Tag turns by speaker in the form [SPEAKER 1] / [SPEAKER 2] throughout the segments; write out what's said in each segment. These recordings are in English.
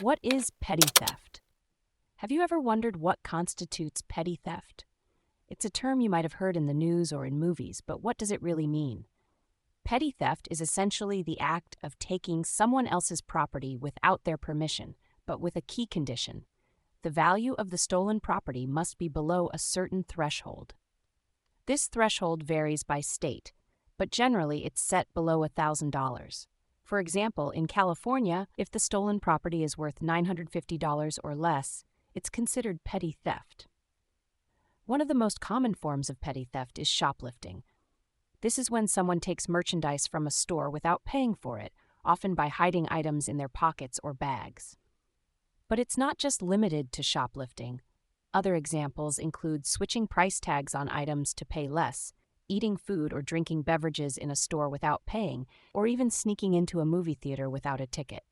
[SPEAKER 1] What is petty theft? Have you ever wondered what constitutes petty theft? It's a term you might have heard in the news or in movies, but what does it really mean? Petty theft is essentially the act of taking someone else's property without their permission, but with a key condition. The value of the stolen property must be below a certain threshold. This threshold varies by state, but generally it's set below $1,000. For example, in California, if the stolen property is worth $950 or less, it's considered petty theft. One of the most common forms of petty theft is shoplifting. This is when someone takes merchandise from a store without paying for it, often by hiding items in their pockets or bags. But it's not just limited to shoplifting. Other examples include switching price tags on items to pay less, eating food or drinking beverages in a store without paying, or even sneaking into a movie theater without a ticket.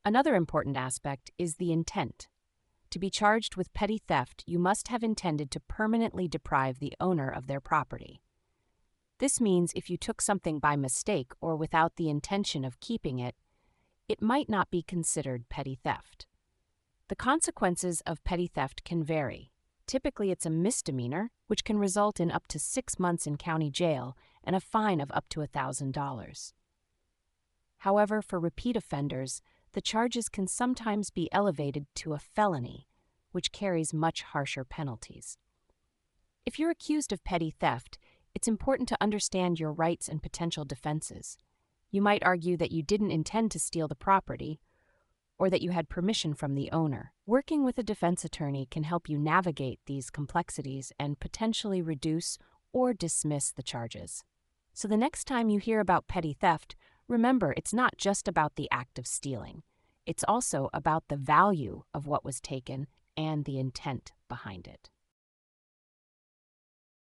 [SPEAKER 1] Another important aspect is the intent. To be charged with petty theft, you must have intended to permanently deprive the owner of their property. This means if you took something by mistake or without the intention of keeping it, it might not be considered petty theft. The consequences of petty theft can vary. Typically, it's a misdemeanor, which can result in up to 6 months in county jail and a fine of up to $1,000. However, for repeat offenders, the charges can sometimes be elevated to a felony, which carries much harsher penalties. If you're accused of petty theft, it's important to understand your rights and potential defenses. You might argue that you didn't intend to steal the property, or that you had permission from the owner. Working with a defense attorney can help you navigate these complexities and potentially reduce or dismiss the charges. So the next time you hear about petty theft, remember it's not just about the act of stealing. It's also about the value of what was taken and the intent behind it.